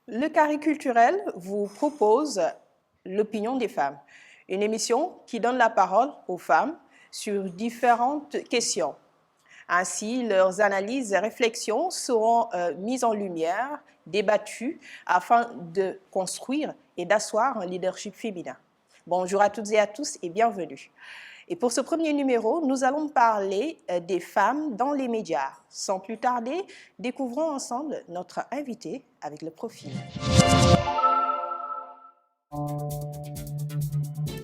Le Carré culturel vous propose l'opinion des femmes, une émission qui donne la parole aux femmes sur différentes questions. Ainsi, leurs analyses et réflexions seront mises en lumière, débattues, afin de construire et d'asseoir un leadership féminin. Bonjour à toutes et à tous et bienvenue. Et pour ce premier numéro, nous allons parler des femmes dans les médias. Sans plus tarder, découvrons ensemble notre invitée avec le profil.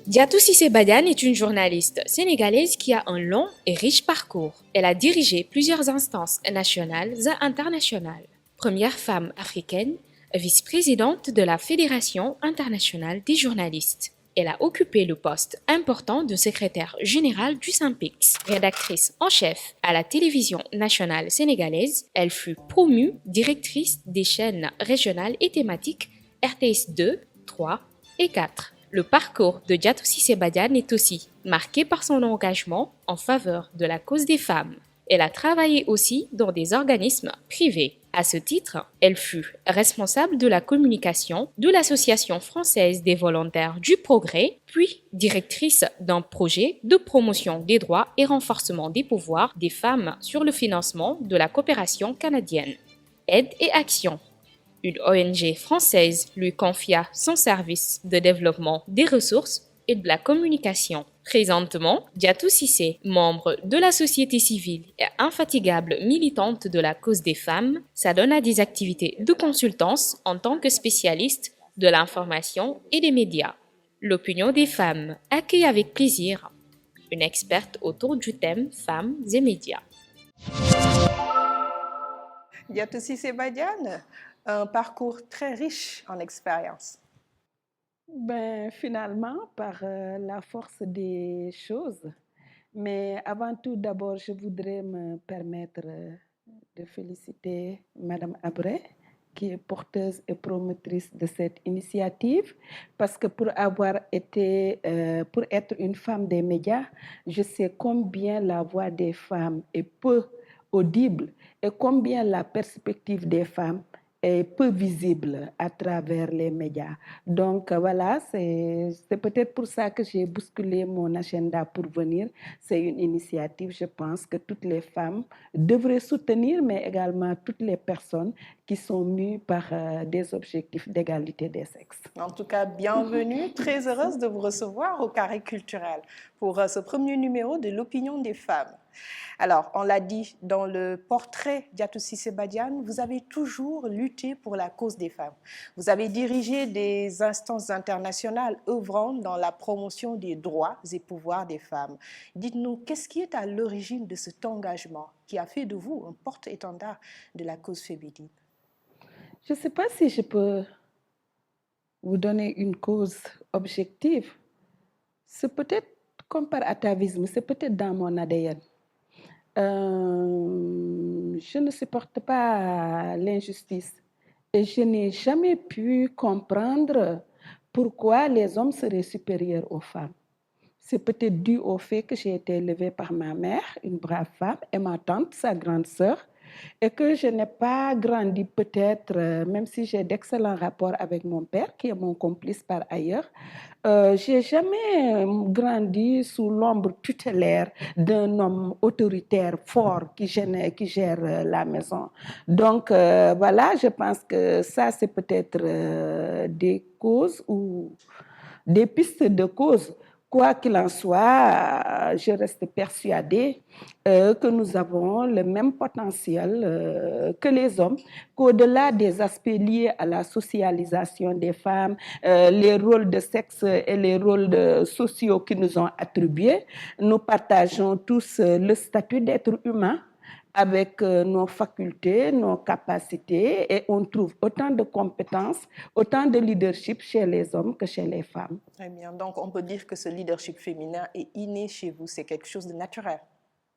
Diatou Cissé Badiane est une journaliste sénégalaise qui a un long et riche parcours. Elle a dirigé plusieurs instances nationales et internationales. Première femme africaine, vice-présidente de la Fédération internationale des journalistes. Elle a occupé le poste important de secrétaire générale du SYNPICS. Rédactrice en chef à la télévision nationale sénégalaise, elle fut promue directrice des chaînes régionales et thématiques RTS 2, 3 et 4. Le parcours de Diatou Cissé Badiane est aussi marqué par son engagement en faveur de la cause des femmes. Elle a travaillé aussi dans des organismes privés. À ce titre, elle fut responsable de la communication de l'Association française des volontaires du progrès, puis directrice d'un projet de promotion des droits et renforcement des pouvoirs des femmes sur le financement de la coopération canadienne. Aide et Action. Une ONG française lui confia son service de développement des ressources et de la communication. Présentement, Diatou Cissé, membre de la société civile et infatigable militante de la cause des femmes, s'adonne à des activités de consultance en tant que spécialiste de l'information et des médias. L'opinion des femmes accueille avec plaisir une experte autour du thème femmes et médias. Diatou Cissé Badiane, un parcours très riche en expérience. Finalement, par la force des choses. Mais avant tout, d'abord, je voudrais me permettre de féliciter Madame Abré, qui est porteuse et promotrice de cette initiative, parce que pour être une femme des médias, je sais combien la voix des femmes est peu audible et combien la perspective des femmes est peu visible à travers les médias. Donc voilà, c'est peut-être pour ça que j'ai bousculé mon agenda pour venir. C'est une initiative, je pense, que toutes les femmes devraient soutenir, mais également toutes les personnes qui sont mues par des objectifs d'égalité des sexes. En tout cas, bienvenue, très heureuse de vous recevoir au Carré culturel pour ce premier numéro de l'opinion des femmes. Alors, on l'a dit dans le portrait Diatou Cissé Badiane, vous avez toujours lutté pour la cause des femmes. Vous avez dirigé des instances internationales œuvrant dans la promotion des droits et pouvoirs des femmes. Dites-nous, qu'est-ce qui est à l'origine de cet engagement qui a fait de vous un porte-étendard de la cause féminine? Je ne sais pas si je peux vous donner une cause objective. C'est peut-être comme par atavisme, c'est peut-être dans mon ADN. Je ne supporte pas l'injustice et je n'ai jamais pu comprendre pourquoi les hommes seraient supérieurs aux femmes. C'est peut-être dû au fait que j'ai été élevée par ma mère, une brave femme, et ma tante, sa grande sœur, et que je n'ai pas grandi peut-être, même si j'ai d'excellents rapports avec mon père, qui est mon complice par ailleurs, j'ai jamais grandi sous l'ombre tutélaire d'un homme autoritaire fort qui gère la maison. Donc voilà, je pense que ça c'est peut-être des causes ou des pistes de causes. Quoi qu'il en soit, je reste persuadée que nous avons le même potentiel que les hommes, qu'au-delà des aspects liés à la socialisation des femmes, les rôles de sexe et les rôles sociaux qui nous ont attribués, nous partageons tous le statut d'être humain avec nos facultés, nos capacités, et on trouve autant de compétences, autant de leadership chez les hommes que chez les femmes. Très bien, donc on peut dire que ce leadership féminin est inné chez vous, c'est quelque chose de naturel.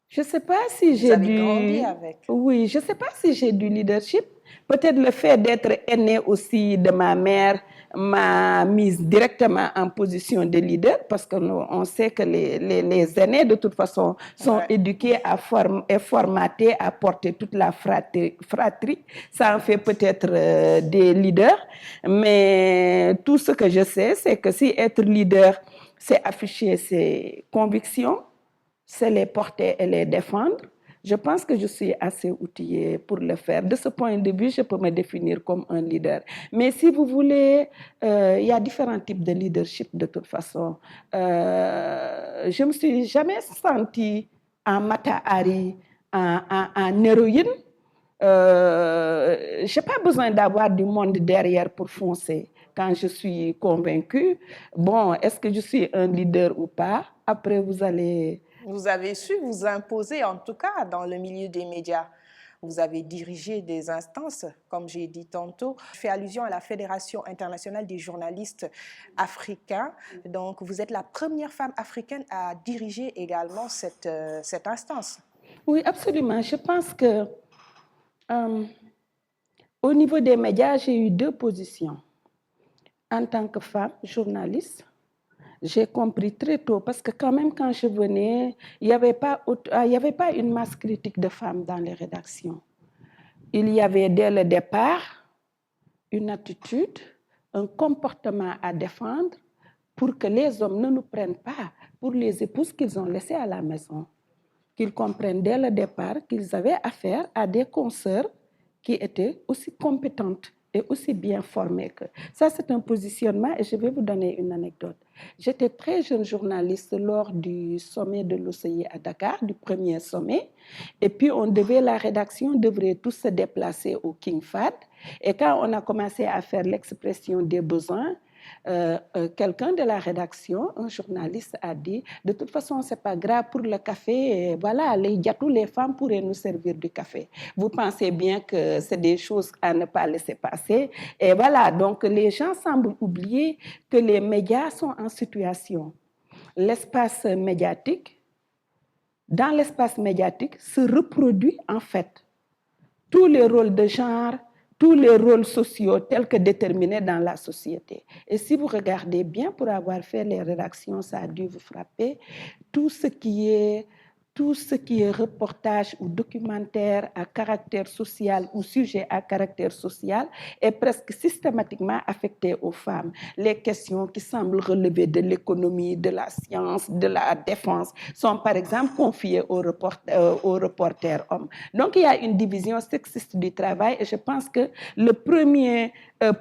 Je ne sais pas si j'ai grandi avec. Oui, je ne sais pas si j'ai du leadership, Peut-être le fait d'être aînée aussi de ma mère m'a mise directement en position de leader parce qu'on sait que les aînés, de toute façon, sont éduqués et formatés à porter toute la fratrie. Ça en fait peut-être des leaders, mais tout ce que je sais, c'est que si être leader, c'est afficher ses convictions, c'est les porter et les défendre. Je pense que je suis assez outillée pour le faire. De ce point de vue, je peux me définir comme un leader. Mais si vous voulez, il y a différents types de leadership de toute façon. Je ne me suis jamais sentie en Mata Hari, en héroïne. Je n'ai pas besoin d'avoir du monde derrière pour foncer. Quand je suis convaincue, bon, est-ce que je suis un leader ou pas? Après, vous allez... Vous avez su vous imposer, en tout cas, dans le milieu des médias. Vous avez dirigé des instances, comme j'ai dit tantôt. Je fais allusion à la Fédération internationale des journalistes africains. Donc, vous êtes la première femme africaine à diriger également cette instance. Oui, absolument. Je pense que au niveau des médias, j'ai eu deux positions. En tant que femme journaliste, j'ai compris très tôt, parce que quand même, quand je venais, il n'y avait pas une masse critique de femmes dans les rédactions. Il y avait dès le départ une attitude, un comportement à défendre pour que les hommes ne nous prennent pas pour les épouses qu'ils ont laissées à la maison. Qu'ils comprennent dès le départ qu'ils avaient affaire à des consoeurs qui étaient aussi compétentes et aussi bien formées qu'eux. Ça, c'est un positionnement et je vais vous donner une anecdote. J'étais très jeune journaliste lors du sommet de l'OCI à Dakar, du premier sommet. Et puis, la rédaction devrait tous se déplacer au King Fahd. Et quand on a commencé à faire l'expression des besoins, quelqu'un de la rédaction, un journaliste, a dit « De toute façon, ce n'est pas grave pour le café. Et voilà, les femmes pourraient nous servir du café. » Vous pensez bien que c'est des choses à ne pas laisser passer. Et voilà, donc les gens semblent oublier que les médias sont en situation. L'espace médiatique, dans l'espace médiatique, se reproduit en fait tous les rôles de genre, tous les rôles sociaux tels que déterminés dans la société. Et si vous regardez bien, pour avoir fait les rédactions, ça a dû vous frapper, tout ce qui est reportage ou documentaire à caractère social ou sujet à caractère social est presque systématiquement affecté aux femmes. Les questions qui semblent relever de l'économie, de la science, de la défense sont par exemple confiées aux reporters hommes. Donc il y a une division sexiste du travail et je pense que le premier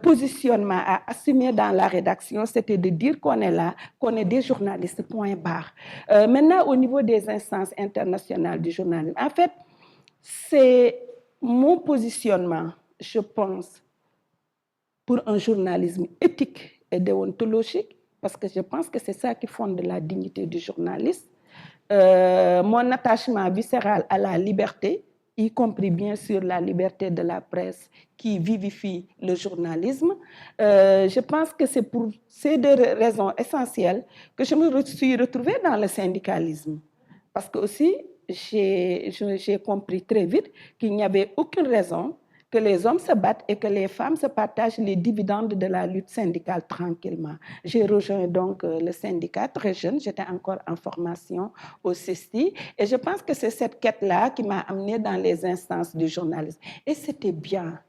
positionnement à assumer dans la rédaction, c'était de dire qu'on est là, qu'on est des journalistes, point barre. Maintenant, au niveau des instances internationales du journalisme, en fait, c'est mon positionnement, je pense, pour un journalisme éthique et déontologique, parce que je pense que c'est ça qui fonde la dignité du journaliste. Mon attachement viscéral à la liberté, y compris bien sûr la liberté de la presse qui vivifie le journalisme. Je pense que c'est pour ces deux raisons essentielles que je me suis retrouvée dans le syndicalisme. Parce que aussi, j'ai compris très vite qu'il n'y avait aucune raison que les hommes se battent et que les femmes se partagent les dividendes de la lutte syndicale tranquillement. J'ai rejoint donc le syndicat très jeune, j'étais encore en formation au CESTI et je pense que c'est cette quête-là qui m'a amenée dans les instances du journalisme. Et c'était bien.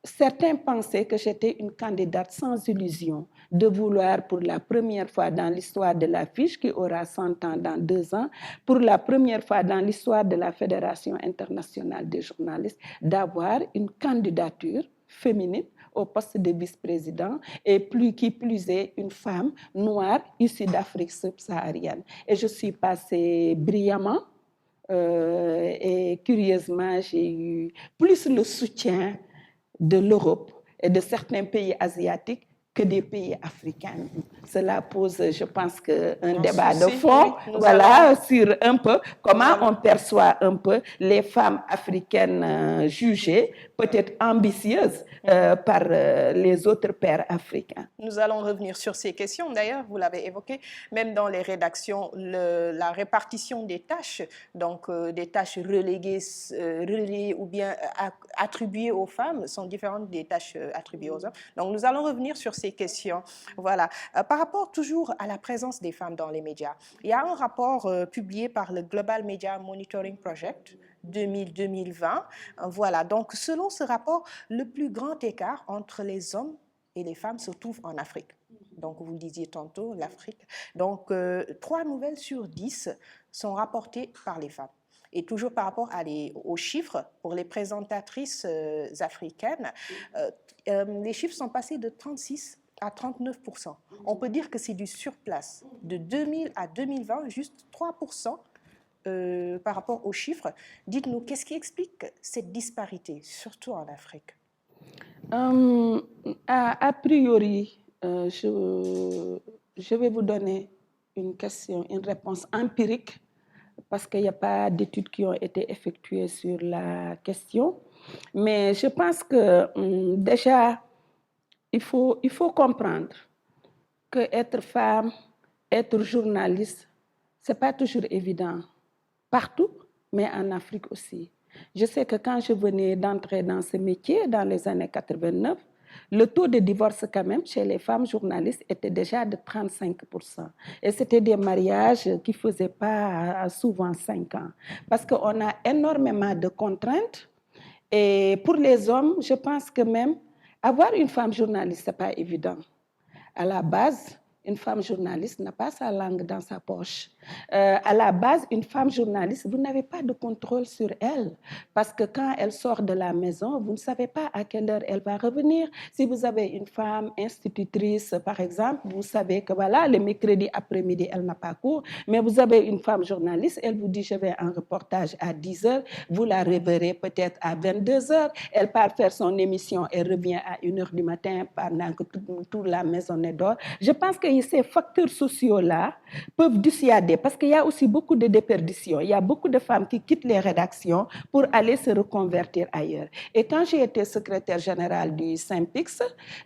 Certains pensaient que j'étais une candidate sans illusion de vouloir pour la première fois dans l'histoire de l'affiche qui aura 100 ans dans 2 ans, pour la première fois dans l'histoire de la Fédération internationale des journalistes, d'avoir une candidature féminine au poste de vice-président et qui plus est une femme noire issue d'Afrique subsaharienne. Et je suis passée brillamment et curieusement, j'ai eu plus le soutien de l'Europe et de certains pays asiatiques que des pays africains. cela pose, je pense, un Un débat de souci, fond, oui, nous voilà, allons- sur un peu comment Voilà. on perçoit un peu les femmes africaines jugées, peut-être ambitieuses par les autres pères africains. Nous allons revenir sur ces questions. D'ailleurs, vous l'avez évoqué, même dans les rédactions, la répartition des tâches, donc des tâches reléguées ou bien attribuées aux femmes, sont différentes des tâches attribuées aux hommes. Donc, nous allons revenir sur ces questions. Voilà. Par rapport toujours à la présence des femmes dans les médias, il y a un rapport publié par le Global Media Monitoring Project 2020. Voilà. Donc, selon ce rapport, le plus grand écart entre les hommes et les femmes se trouvent en Afrique. Donc, vous le disiez tantôt, l'Afrique. Donc, 3 nouvelles sur 10 sont rapportées par les femmes. Et toujours par rapport aux chiffres, pour les présentatrices africaines, les chiffres sont passés de 36 à 39%. On peut dire que c'est du surplace. De 2000 à 2020, juste 3% par rapport aux chiffres. Dites-nous, qu'est-ce qui explique cette disparité, surtout en Afrique? A priori, je vais vous donner une réponse empirique, parce qu'il n'y a pas d'études qui ont été effectuées sur la question. Mais je pense que déjà, il faut comprendre que être femme, être journaliste, ce n'est pas toujours évident partout, mais en Afrique aussi. Je sais que quand je venais d'entrer dans ce métier, dans les années 89, le taux de divorce quand même chez les femmes journalistes était déjà de 35%. Et c'était des mariages qui ne faisaient pas souvent 5 ans. Parce qu'on a énormément de contraintes. Et pour les hommes, je pense que même avoir une femme journaliste, ce n'est pas évident. À la base, une femme journaliste n'a pas sa langue dans sa poche. À la base, une femme journaliste, vous n'avez pas de contrôle sur elle. Parce que quand elle sort de la maison, vous ne savez pas à quelle heure elle va revenir. Si vous avez une femme institutrice, par exemple, vous savez que voilà, le mercredi après-midi, elle n'a pas cours. Mais vous avez une femme journaliste, elle vous dit, je vais en reportage à 10 heures. Vous la reverrez peut-être à 22 heures. Elle part faire son émission et revient à 1 heure du matin pendant que toute la maison est dehors. Je pense que ces facteurs sociaux-là peuvent dissuader, parce qu'il y a aussi beaucoup de déperditions. Il y a beaucoup de femmes qui quittent les rédactions pour aller se reconvertir ailleurs. Et quand j'ai été secrétaire générale du Synpics,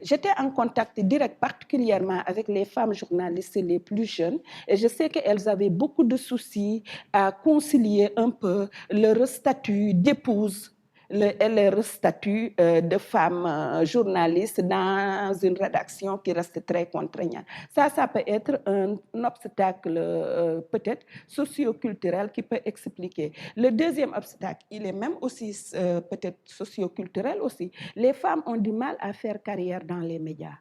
j'étais en contact direct particulièrement avec les femmes journalistes les plus jeunes. Et je sais qu'elles avaient beaucoup de soucis à concilier un peu leur statut d'épouse, leur statut de femme journaliste dans une rédaction qui reste très contraignante. Ça peut être un obstacle peut-être socio-culturel qui peut expliquer. Le deuxième obstacle, il est même aussi peut-être socio-culturel aussi. Les femmes ont du mal à faire carrière dans les médias.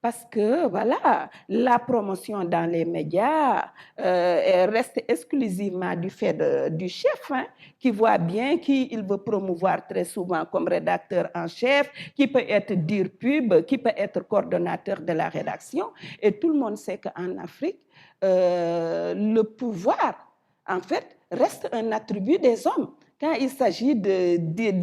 Parce que, voilà, la promotion dans les médias reste exclusivement du fait du chef, hein, qui voit bien qui il veut promouvoir très souvent comme rédacteur en chef, qui peut être dire pub, qui peut être coordonnateur de la rédaction. Et tout le monde sait qu'en Afrique, le pouvoir, en fait, reste un attribut des hommes. Quand il s'agit de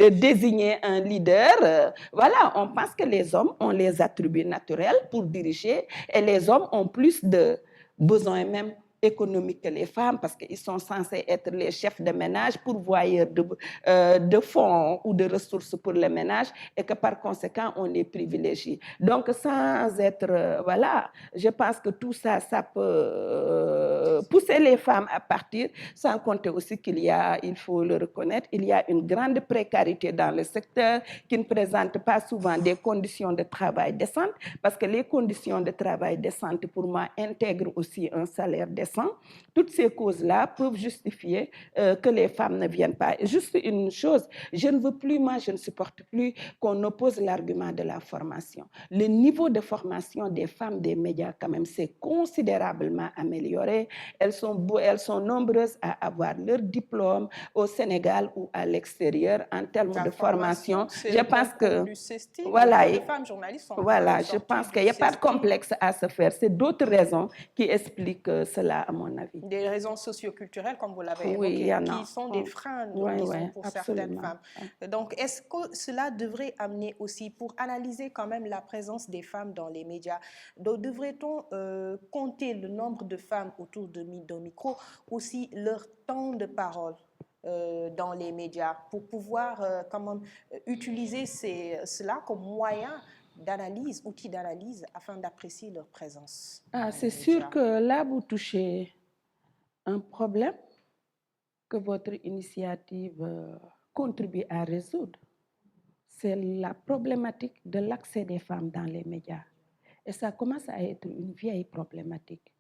désigner un leader, voilà, on pense que les hommes ont les attributs naturels pour diriger, et les hommes ont plus de besoins même économiques que les femmes, parce qu'ils sont censés être les chefs de ménage, pourvoyeurs de fonds ou de ressources pour le ménage, et que par conséquent, on les privilégie. Donc, sans être, voilà, je pense que tout ça, ça peut pousser les femmes à partir, sans compter aussi il faut le reconnaître, il y a une grande précarité dans le secteur qui ne présente pas souvent des conditions de travail décentes, parce que les conditions de travail décentes, pour moi, intègrent aussi un salaire décent. Toutes ces causes-là peuvent justifier que les femmes ne viennent pas. Et juste une chose, je ne supporte plus qu'on oppose l'argument de la formation. Le niveau de formation des femmes des médias, quand même, s'est considérablement amélioré. Elles sont nombreuses à avoir leur diplôme au Sénégal ou à l'extérieur en termes de formation. Je pense que voilà, les femmes journalistes sont je pense qu'il n'y a pas de complexe à se faire. C'est d'autres raisons qui expliquent cela. à mon avis. Des raisons socioculturelles, comme vous l'avez Oui, il évoqué, y en a. qui sont des freins, Oui, disons, oui, pour certaines absolument. femmes. Donc, est-ce que cela devrait amener aussi, pour analyser quand même la présence des femmes dans les médias, devrait-on compter le nombre de femmes autour d'un micro, aussi leur temps de parole dans les médias, pour pouvoir utiliser cela comme moyen d'analyse, outil d'analyse, afin d'apprécier leur présence dans C'est les sûr médias. que là, vous touchez un problème que votre initiative contribue à résoudre. C'est la problématique de l'accès des femmes dans les médias. Et ça commence à être une vieille problématique.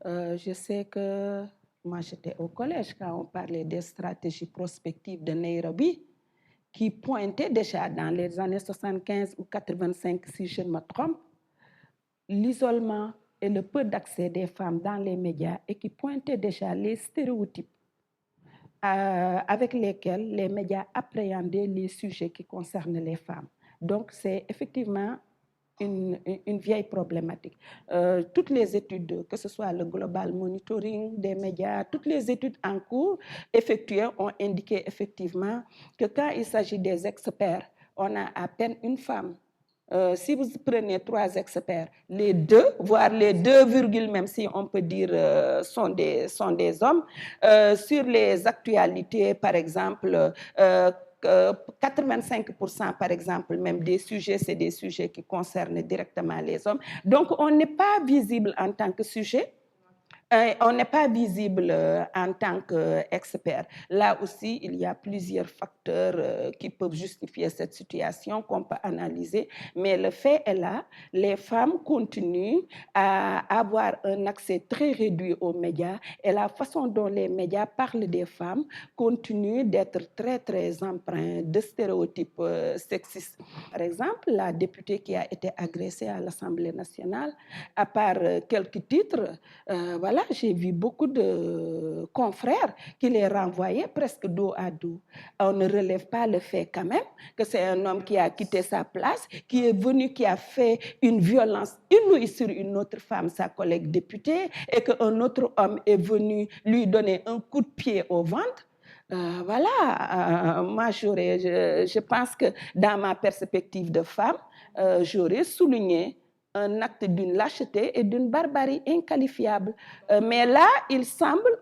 Je sais que moi, j'étais au collège quand on parlait des stratégies prospectives de Nairobi, qui pointaient déjà dans les années 75 ou 85, si je ne me trompe, l'isolement et le peu d'accès des femmes dans les médias et qui pointaient déjà les stéréotypes avec lesquels les médias appréhendaient les sujets qui concernent les femmes. Donc, c'est effectivement une vieille problématique. Toutes les études, que ce soit le global monitoring des médias, toutes les études en cours effectuées ont indiqué effectivement que quand il s'agit des experts, on a à peine une femme. Si vous prenez 3 experts, les 2, voire les 2, même si on peut dire sont des hommes, sur les actualités, par exemple, 85% par exemple, même des sujets, c'est des sujets qui concernent directement les hommes. Donc, on n'est pas visible en tant que sujet. On n'est pas visible en tant qu'expert. Là aussi, il y a plusieurs facteurs qui peuvent justifier cette situation qu'on peut analyser, mais le fait est là, les femmes continuent à avoir un accès très réduit aux médias et la façon dont les médias parlent des femmes continue d'être très, très empreint de stéréotypes sexistes. Par exemple, la députée qui a été agressée à l'Assemblée nationale, à part quelques titres, voilà, j'ai vu beaucoup de confrères qui les renvoyaient presque dos à dos. On ne relève pas le fait quand même que c'est un homme qui a quitté sa place, qui est venu, qui a fait une violence inouïe sur une autre femme, sa collègue députée, et qu'un autre homme est venu lui donner un coup de pied au ventre. Moi, je pense que dans ma perspective de femme, j'aurais souligné un acte d'une lâcheté et d'une barbarie inqualifiable. Mais là,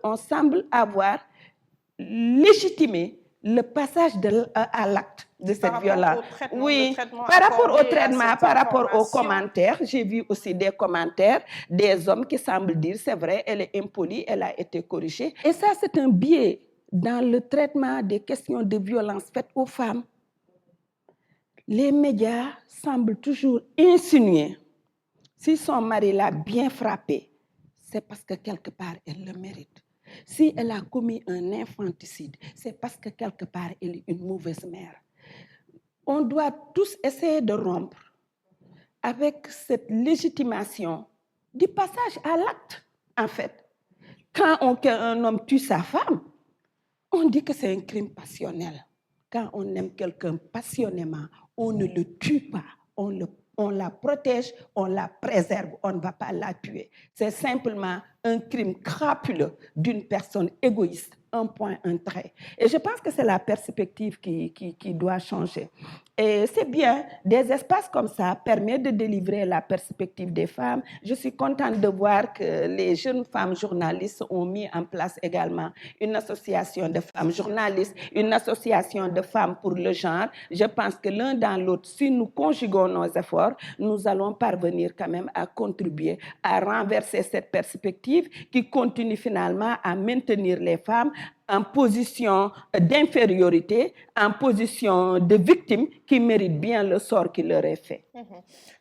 on semble avoir légitimé le passage à l'acte de cette violence. Oui, par rapport au traitement, par rapport aux commentaires, j'ai vu aussi des commentaires des hommes qui semblent dire, c'est vrai, elle est impolie, elle a été corrigée. Et ça, c'est un biais dans le traitement des questions de violence faites aux femmes. Les médias semblent toujours insinuer, si son mari l'a bien frappée, c'est parce que quelque part, elle le mérite. Si elle a commis un infanticide, c'est parce que quelque part, elle est une mauvaise mère. On doit tous essayer de rompre avec cette légitimation du passage à l'acte, en fait. Quand un homme tue sa femme, on dit que c'est un crime passionnel. Quand on aime quelqu'un passionnément, on ne le tue pas, on la protège, on la préserve, on ne va pas la tuer. C'est simplement un crime crapuleux d'une personne égoïste, un point, un trait. Et je pense que c'est la perspective qui doit changer. Et c'est bien, des espaces comme ça permettent de délivrer la perspective des femmes. Je suis contente de voir que les jeunes femmes journalistes ont mis en place également une association de femmes journalistes, une association de femmes pour le genre. Je pense que l'un dans l'autre, si nous conjuguons nos efforts, nous allons parvenir quand même à contribuer à renverser cette perspective qui continue finalement à maintenir les femmes en position d'infériorité, en position de victime qui méritent bien le sort qui leur est fait.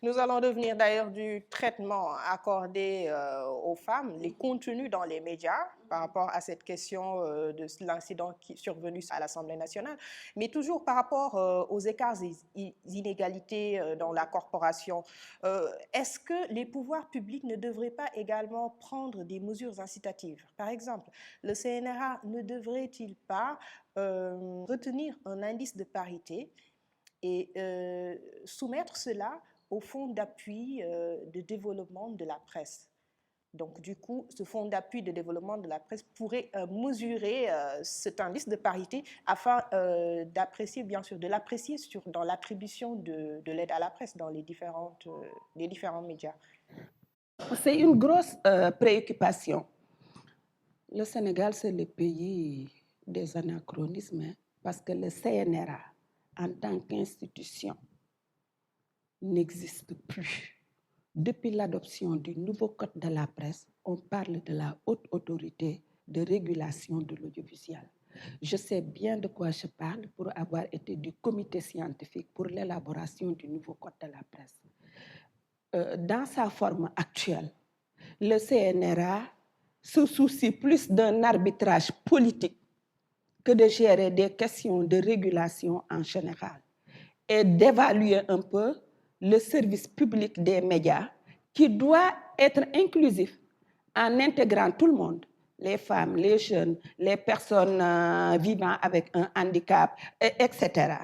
Nous allons revenir d'ailleurs du traitement accordé aux femmes, les contenus dans les médias par rapport à cette question de l'incident qui est survenu à l'Assemblée nationale, mais toujours par rapport aux écarts et inégalités dans la corporation. Est-ce que les pouvoirs publics ne devraient pas également prendre des mesures incitatives? Par exemple, le CNRA ne devrait-il pas retenir un indice de parité et soumettre cela au fonds d'appui de développement de la presse? Donc, du coup, ce fonds d'appui de développement de la presse pourrait mesurer cet indice de parité afin d'apprécier, bien sûr, de l'apprécier dans l'attribution de l'aide à la presse dans les différents médias. C'est une grosse préoccupation. Le Sénégal, c'est le pays des anachronismes, hein, parce que le CNRA, en tant qu'institution, n'existe plus. Depuis l'adoption du nouveau code de la presse, on parle de la haute autorité de régulation de l'audiovisuel. Je sais bien de quoi je parle pour avoir été du comité scientifique pour l'élaboration du nouveau code de la presse. Dans sa forme actuelle, le CNRA se soucie plus d'un arbitrage politique que de gérer des questions de régulation en général et d'évaluer un peu le service public des médias qui doit être inclusif en intégrant tout le monde, les femmes, les jeunes, les personnes vivant avec un handicap, etc.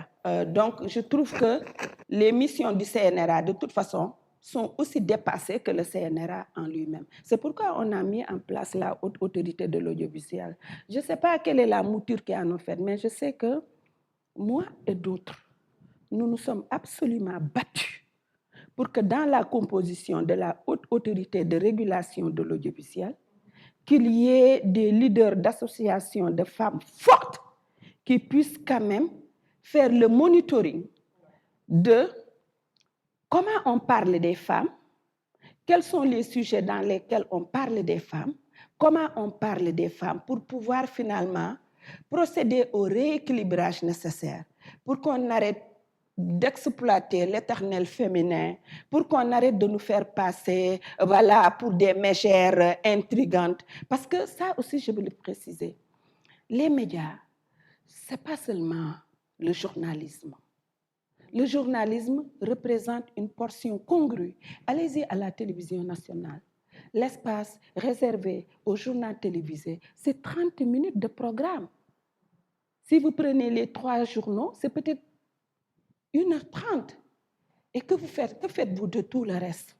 Donc, je trouve que les missions du CNRA, de toute façon, sont aussi dépassées que le CNRA en lui-même. C'est pourquoi on a mis en place la haute autorité de l'audiovisuel. Je ne sais pas quelle est la mouture qu'ils en ont faite, mais je sais que moi et d'autres, nous nous sommes absolument battus pour que dans la composition de la haute autorité de régulation de l'audiovisuel, qu'il y ait des leaders d'associations de femmes fortes qui puissent quand même faire le monitoring de comment on parle des femmes, quels sont les sujets dans lesquels on parle des femmes, comment on parle des femmes pour pouvoir finalement procéder au rééquilibrage nécessaire pour qu'on arrête d'exploiter l'éternel féminin, pour qu'on arrête de nous faire passer pour des mégères intrigantes. Parce que ça aussi, je veux le préciser, les médias, ce n'est pas seulement le journalisme. Le journalisme représente une portion congrue. Allez-y à la télévision nationale. L'espace réservé au journal télévisé, c'est 30 minutes de programme. Si vous prenez les 3 journaux, c'est peut-être 1h30. Et que faites-vous de tout le reste?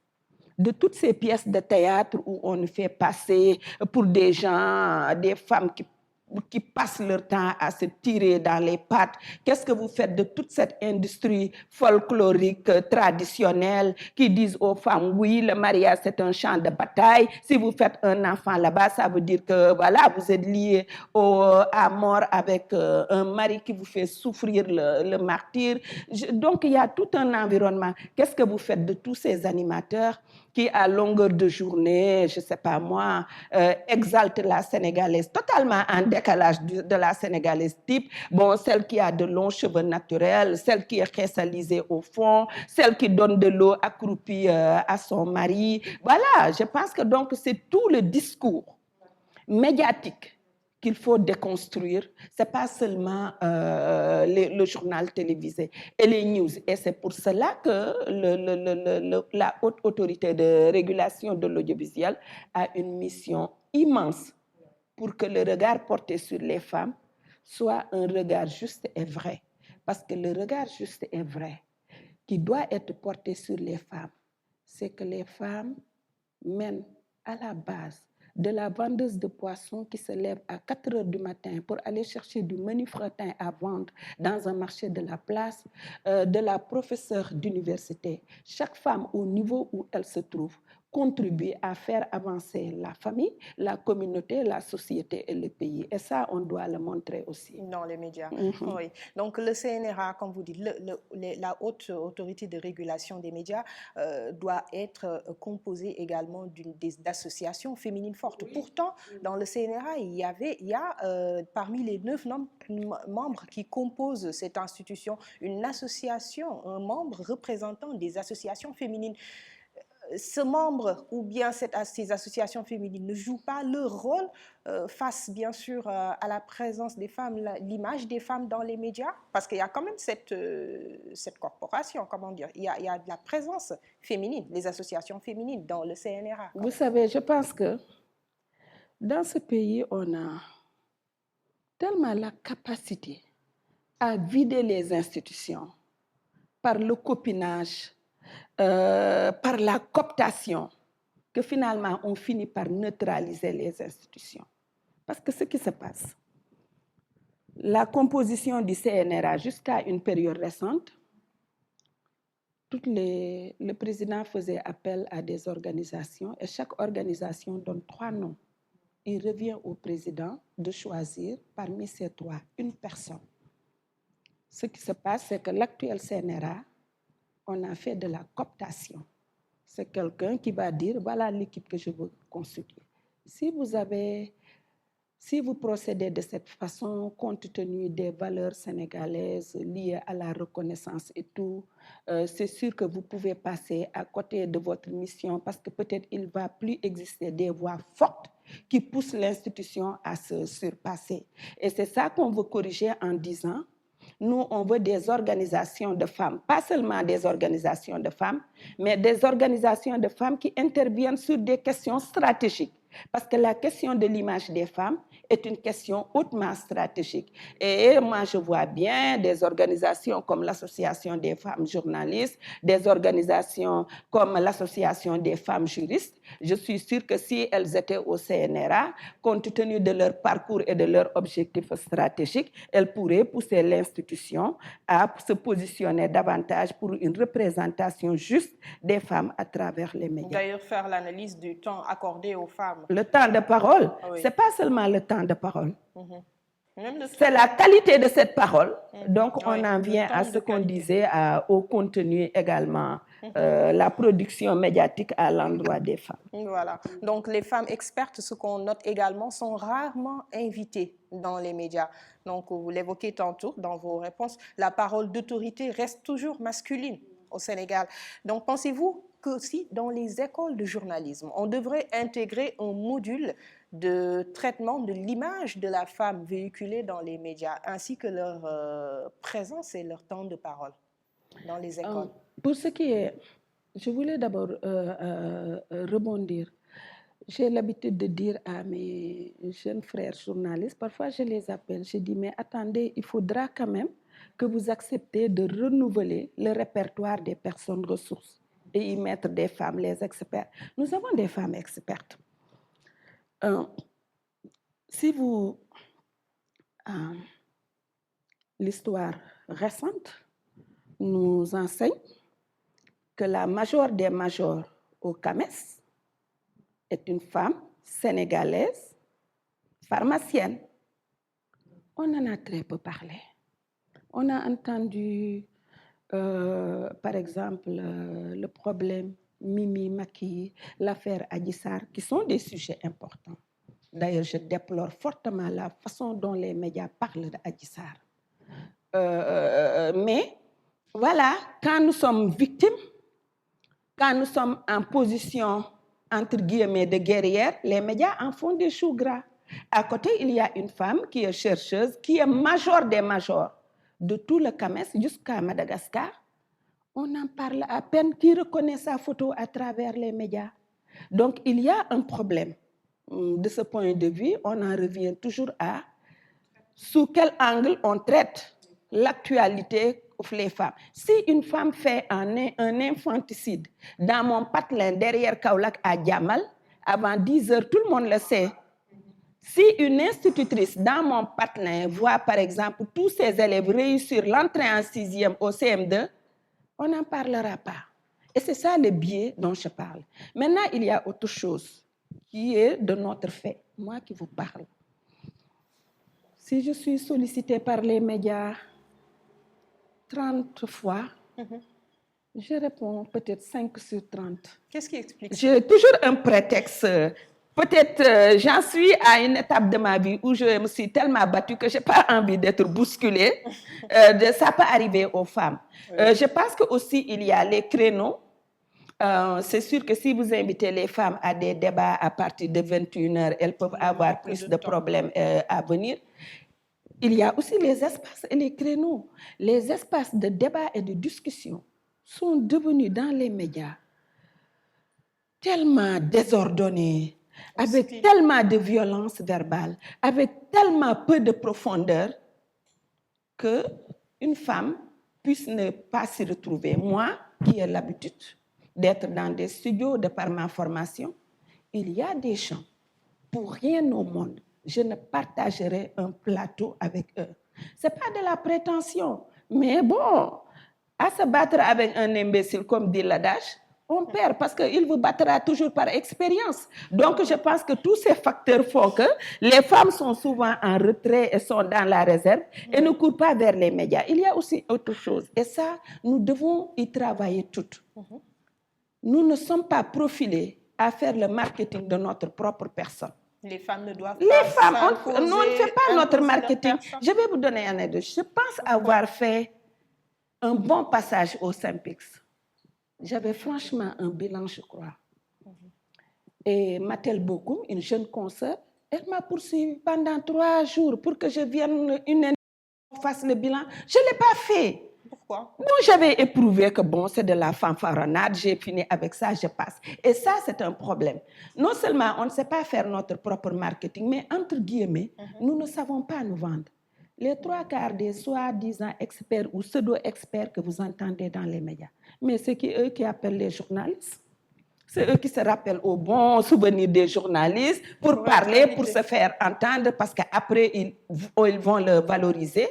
De toutes ces pièces de théâtre où on nous fait passer pour des gens, des femmes qui passent leur temps à se tirer dans les pattes. Qu'est-ce que vous faites de toute cette industrie folklorique traditionnelle qui disent aux femmes, oui, le mariage c'est un champ de bataille. Si vous faites un enfant là-bas, ça veut dire que voilà, vous êtes lié à mort avec un mari qui vous fait souffrir le martyre. Donc il y a tout un environnement. Qu'est-ce que vous faites de tous ces animateurs qui, à longueur de journée, je ne sais pas moi, exalte la Sénégalaise, totalement en décalage de la Sénégalaise type, bon, celle qui a de longs cheveux naturels, celle qui est cristalisée au fond, celle qui donne de l'eau accroupie à son mari. Voilà, je pense que donc c'est tout le discours médiatique qu'il faut déconstruire. Ce n'est pas seulement le journal télévisé et les news. Et c'est pour cela que la haute autorité de régulation de l'audiovisuel a une mission immense pour que le regard porté sur les femmes soit un regard juste et vrai. Parce que le regard juste et vrai qui doit être porté sur les femmes, c'est que les femmes mènent à la base de la vendeuse de poissons qui se lève à 4 heures du matin pour aller chercher du menu fretin à vendre dans un marché de la place, de la professeure d'université. Chaque femme, au niveau où elle se trouve, contribue à faire avancer la famille, la communauté, la société et le pays. Et ça, on doit le montrer aussi. Dans les médias. Oui. Donc, le CNRA, comme vous dites, la haute autorité de régulation des médias doit être composée également d'associations féminines fortes. Oui. Pourtant, dans le CNRA, il y a parmi les 9 membres qui composent cette institution, une association, un membre représentant des associations féminines. Ce membre ou bien ces associations féminines ne jouent pas leur rôle face bien sûr à la présence des femmes, l'image des femmes dans les médias, parce qu'il y a quand même cette corporation, comment dire, il y a de la présence féminine, les associations féminines dans le CNRA. Vous savez, je pense que dans ce pays, on a tellement la capacité à vider les institutions par le copinage, par la cooptation que finalement on finit par neutraliser les institutions. Parce que ce qui se passe, la composition du CNRA jusqu'à une période récente, le président faisait appel à des organisations et chaque organisation donne 3 noms. Il revient au président de choisir parmi ces 3 une personne. Ce qui se passe, c'est que l'actuel CNRA, on a fait de la cooptation. C'est quelqu'un qui va dire, voilà l'équipe que je veux constituer. Si vous procédez de cette façon, compte tenu des valeurs sénégalaises liées à la reconnaissance et tout, c'est sûr que vous pouvez passer à côté de votre mission parce que peut-être il ne va plus exister des voix fortes qui poussent l'institution à se surpasser. Et c'est ça qu'on veut corriger en disant, nous, on veut des organisations de femmes, pas seulement des organisations de femmes, mais des organisations de femmes qui interviennent sur des questions stratégiques. Parce que la question de l'image des femmes est une question hautement stratégique. Et moi, je vois bien des organisations comme l'Association des femmes journalistes, des organisations comme l'Association des femmes juristes. Je suis sûre que si elles étaient au CNRA, compte tenu de leur parcours et de leurs objectifs stratégiques, elles pourraient pousser l'institution à se positionner davantage pour une représentation juste des femmes à travers les médias. D'ailleurs, faire l'analyse du temps accordé aux femmes. Le temps de parole, Oui. ce n'est pas seulement le temps de parole. Même le C'est la qualité de cette parole. Donc, on Oui, en le vient temps à de ce qu'on qualité. disait au contenu également, la production médiatique à l'endroit des femmes. Voilà. Donc, les femmes expertes, ce qu'on note également, sont rarement invitées dans les médias. Donc, vous l'évoquez tantôt dans vos réponses, la parole d'autorité reste toujours masculine au Sénégal. Donc, pensez-vous qu'aussi dans les écoles de journalisme, on devrait intégrer un module de traitement de l'image de la femme véhiculée dans les médias, ainsi que leur présence et leur temps de parole dans les écoles? Pour ce qui est... Je voulais d'abord rebondir. J'ai l'habitude de dire à mes jeunes frères journalistes, parfois je les appelle, je dis, mais attendez, il faudra quand même que vous acceptez de renouveler le répertoire des personnes ressources et y mettre des femmes, les experts. Nous avons des femmes expertes. Si vous... l'histoire récente nous enseigne que la major des majors au CAMES est une femme sénégalaise, pharmacienne. On en a très peu parlé. On a entendu, par exemple, le problème Mimi Maki, l'affaire Adji Sarr, qui sont des sujets importants. D'ailleurs, je déplore fortement la façon dont les médias parlent d'Adji Sarr. Mais voilà, quand nous sommes victimes, quand nous sommes en position, entre guillemets, de guerrière, les médias en font des choux gras. À côté, il y a une femme qui est chercheuse, qui est major des majors, de tout le CAMES jusqu'à Madagascar. On en parle à peine, qui reconnaît sa photo à travers les médias. Donc, il y a un problème. De ce point de vue, on en revient toujours à sous quel angle on traite l'actualité les femmes. Si une femme fait un infanticide dans mon patelin derrière Kaolack à Diamal, avant 10 heures, tout le monde le sait. Si une institutrice dans mon patelin voit par exemple tous ses élèves réussir l'entrée en 6e au CM2, on n'en parlera pas. Et c'est ça le biais dont je parle. Maintenant, il y a autre chose qui est de notre fait. Moi qui vous parle. Si je suis sollicitée par les médias 30 fois, je réponds peut-être 5 sur 30. Qu'est-ce qui explique ça? J'ai toujours un prétexte. Peut-être j'en suis à une étape de ma vie où je me suis tellement battue que je n'ai pas envie d'être bousculée. Ça peut arriver aux femmes. Je pense qu'aussi il y a les créneaux. C'est sûr que si vous invitez les femmes à des débats à partir de 21h, elles peuvent avoir plus de problèmes à venir. Il y a aussi les espaces et les créneaux. Les espaces de débat et de discussion sont devenus dans les médias tellement désordonnés, avec tellement de violence verbale, avec tellement peu de profondeur, qu'une femme puisse ne pas s'y retrouver. Moi, qui ai l'habitude d'être dans des studios de par ma formation, il y a des gens, pour rien au monde, je ne partagerai un plateau avec eux. Ce n'est pas de la prétention, mais bon, à se battre avec un imbécile comme dit l'adage, on perd parce qu'il vous battra toujours par expérience. Donc, je pense que tous ces facteurs font que les femmes sont souvent en retrait et sont dans la réserve et ne courent pas vers les médias. Il y a aussi autre chose. Et ça, nous devons y travailler toutes. Nous ne sommes pas profilés à faire le marketing de notre propre personne. Les femmes ne doivent Les pas femmes, s'imposer, nous ne fait pas notre imposer leur marketing. personne. Je vais vous donner un anecdote. Je pense avoir fait un bon passage au Saint-Pix. J'avais franchement un bilan, je crois. Et Mathilde Bokoum, une jeune consoeur, elle m'a poursuivi pendant 3 jours pour que je vienne fasse le bilan. Je ne l'ai pas fait. Pourquoi? Bon, j'avais éprouvé que bon, c'est de la fanfaronnade, j'ai fini avec ça, je passe. Et ça, c'est un problème. Non seulement on ne sait pas faire notre propre marketing, mais entre guillemets, nous ne savons pas nous vendre. Les 3/4 des soi-disant experts ou pseudo-experts que vous entendez dans les médias, mais c'est eux qui appellent les journalistes. C'est eux qui se rappellent au bon souvenir des journalistes pour parler, pour se faire entendre, parce qu'après, ils vont le valoriser.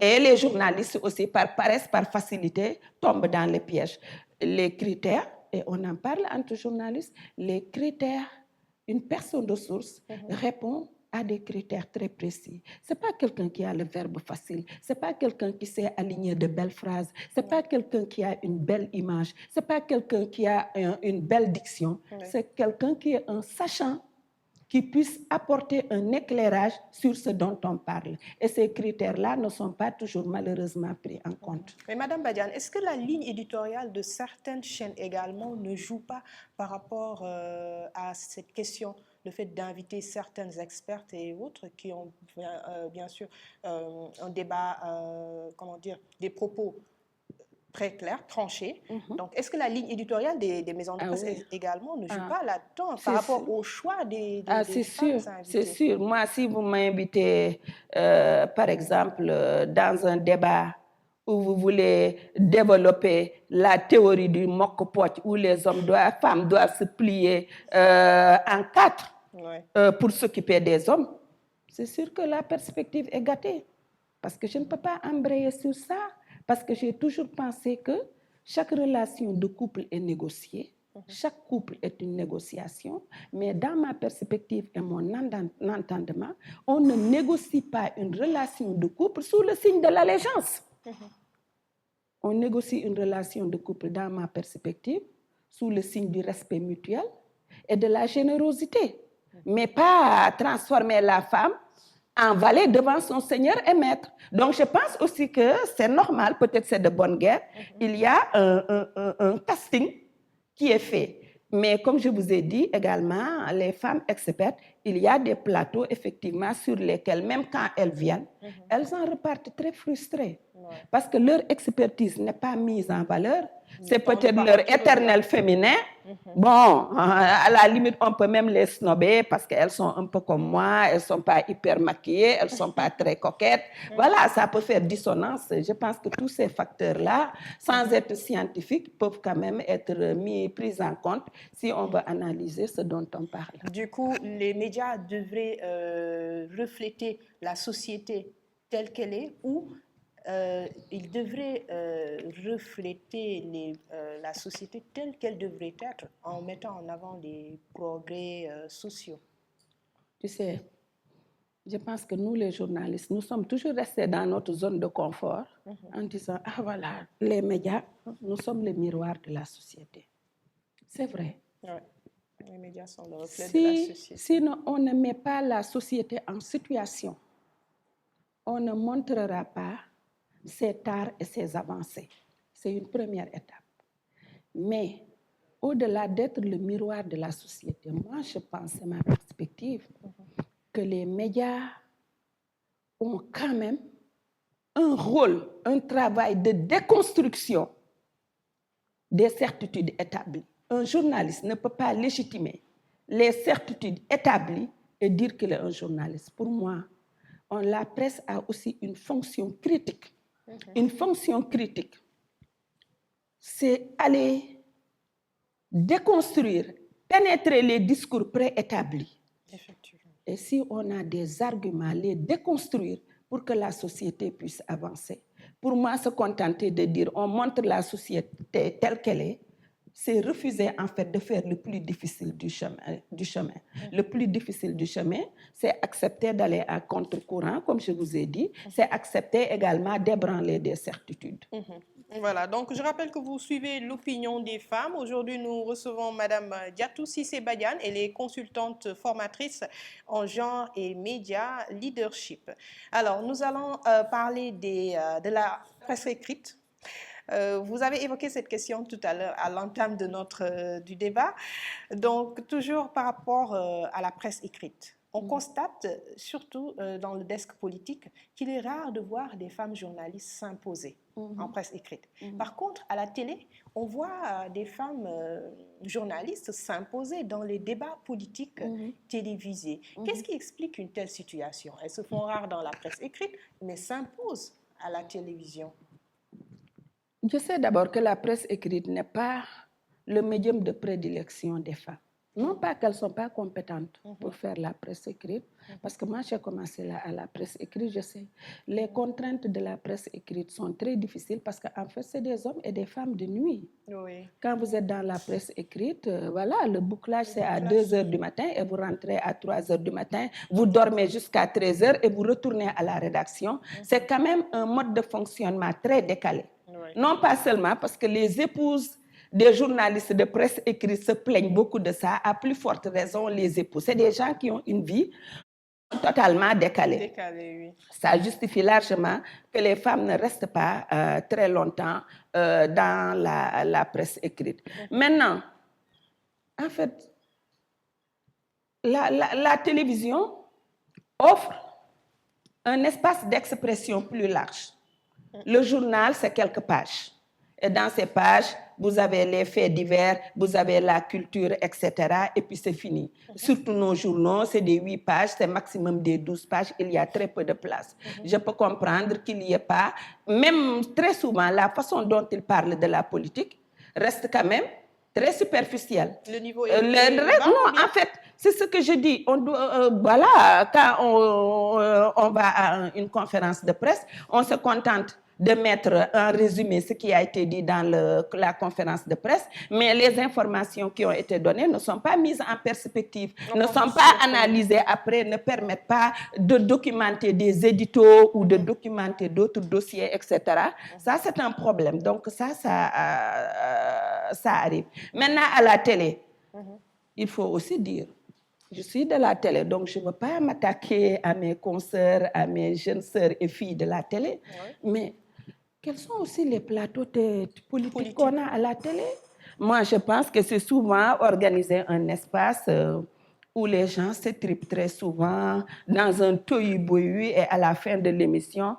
Et les journalistes aussi, par paresse, par facilité, tombent dans les pièges. Les critères, et on en parle entre journalistes, les critères, une personne de source répond à des critères très précis. Ce n'est pas quelqu'un qui a le verbe facile, ce n'est pas quelqu'un qui sait aligner de belles phrases, ce n'est pas quelqu'un qui a une belle image, ce n'est pas quelqu'un qui a une belle diction, c'est quelqu'un qui est un sachant qui puisse apporter un éclairage sur ce dont on parle. Et ces critères-là ne sont pas toujours malheureusement pris en compte. Mais Madame Badiane, est-ce que la ligne éditoriale de certaines chaînes également ne joue pas par rapport à cette question, le fait d'inviter certaines expertes et autres qui ont bien sûr un débat, comment dire, des propos très clair, tranché. Donc, est-ce que la ligne éditoriale des maisons de presse également ne joue pas là-dedans par rapport au choix des c'est femmes sûr, invitées? c'est sûr. Moi, si vous m'invitez, par exemple, dans un débat où vous voulez développer la théorie du moque-pote, où les femmes doivent se plier en 4 pour s'occuper des hommes, c'est sûr que la perspective est gâtée. Parce que je ne peux pas embrayer sur ça. Parce que j'ai toujours pensé que chaque relation de couple est négociée. Chaque couple est une négociation. Mais dans ma perspective et mon entendement, on ne négocie pas une relation de couple sous le signe de l'allégeance. On négocie une relation de couple, dans ma perspective, sous le signe du respect mutuel et de la générosité. Mais pas transformer la femme en valet devant son seigneur et maître. Donc, je pense aussi que c'est normal, peut-être c'est de bonne guerre, il y a un casting qui est fait. Mais comme je vous ai dit également, les femmes expertes, il y a des plateaux effectivement sur lesquels, même quand elles viennent, elles en repartent très frustrées. Parce que leur expertise n'est pas mise en valeur. C'est peut-être leur éternel féminin. Bon, à la limite, on peut même les snobber parce qu'elles sont un peu comme moi, elles ne sont pas hyper maquillées, elles ne sont pas très coquettes. Voilà, ça peut faire dissonance. Je pense que tous ces facteurs-là, sans être scientifiques, peuvent quand même être pris en compte si on veut analyser ce dont on parle. Du coup, les médias devraient refléter la société telle qu'elle est ou il devrait refléter la société telle qu'elle devrait être en mettant en avant les progrès sociaux. Tu sais, je pense que nous, les journalistes, nous sommes toujours restés dans notre zone de confort en disant, ah voilà, les médias, nous sommes les miroirs de la société. C'est vrai. Ouais. Les médias sont le reflet de la société. Si on ne met pas la société en situation, on ne montrera pas ses tares et ses avancées. C'est une première étape. Mais au-delà d'être le miroir de la société, moi je pense, c'est ma perspective, que les médias ont quand même un rôle, un travail de déconstruction des certitudes établies. Un journaliste ne peut pas légitimer les certitudes établies et dire qu'il est un journaliste. Pour moi, la presse a aussi une fonction critique. Une fonction critique, c'est aller déconstruire pénétrer les discours préétablis. Effectivement. Et si on a des arguments, les déconstruire pour que la société puisse avancer. Pour moi, se contenter de dire on montre la société telle qu'elle est, c'est refuser en fait de faire le plus difficile du chemin. Le plus difficile du chemin, c'est accepter d'aller à contre-courant, comme je vous ai dit, c'est accepter également d'ébranler des certitudes. Voilà, donc je rappelle que vous suivez l'opinion des femmes. Aujourd'hui, nous recevons Madame Diatou Cissé Badiane, elle est consultante formatrice en genre et médias leadership. Alors, nous allons parler de la presse écrite. Vous avez évoqué cette question tout à l'heure à l'entame de du débat. Donc, toujours par rapport à la presse écrite. On constate, surtout dans le desk politique, qu'il est rare de voir des femmes journalistes s'imposer en presse écrite. Par contre, à la télé, on voit des femmes journalistes s'imposer dans les débats politiques télévisés. Qu'est-ce qui explique une telle situation? Elles se font rares dans la presse écrite, mais s'imposent à la télévision. Je sais d'abord que la presse écrite n'est pas le médium de prédilection des femmes. Non pas qu'elles ne sont pas compétentes pour faire la presse écrite, parce que moi j'ai commencé à la presse écrite, je sais. Les contraintes de la presse écrite sont très difficiles parce qu'en fait c'est des hommes et des femmes de nuit. Oui. Quand vous êtes dans la presse écrite, voilà, le bouclage c'est à 2h du matin et vous rentrez à 3h du matin, vous dormez jusqu'à 13h et vous retournez à la rédaction. C'est quand même un mode de fonctionnement très décalé. Oui. Non pas seulement parce que les épouses des journalistes de presse écrite se plaignent beaucoup de ça, à plus forte raison les époux. C'est des gens qui ont une vie totalement décalée. Oui. Ça justifie largement que les femmes ne restent pas très longtemps dans la presse écrite. Maintenant, en fait, la télévision offre un espace d'expression plus large. Le journal, c'est quelques pages. Et dans ces pages, vous avez les faits divers, vous avez la culture, etc. Et puis c'est fini. Surtout nos journaux, c'est des 8 pages, c'est maximum des 12 pages. Il y a très peu de place. Je peux comprendre qu'il n'y ait pas, même très souvent, la façon dont ils parlent de la politique reste quand même très superficielle. Le niveau est non, en fait, c'est ce que je dis. On doit, voilà, quand on va à une conférence de presse, on se contente de mettre en résumé ce qui a été dit dans la conférence de presse, mais les informations qui ont été données ne sont pas mises en perspective, ne sont pas analysées après, ne permettent pas de documenter des éditos ou de documenter d'autres dossiers, etc. Ça, c'est un problème. Donc ça arrive. Maintenant, à la télé, il faut aussi dire, je suis de la télé, donc je ne veux pas m'attaquer à mes consoeurs, à mes jeunes sœurs et filles de la télé, mais quels sont aussi les plateaux politiques qu'on a à la télé? Moi, je pense que c'est souvent organiser un espace où les gens se tripent très souvent dans un tohu-bohu et à la fin de l'émission,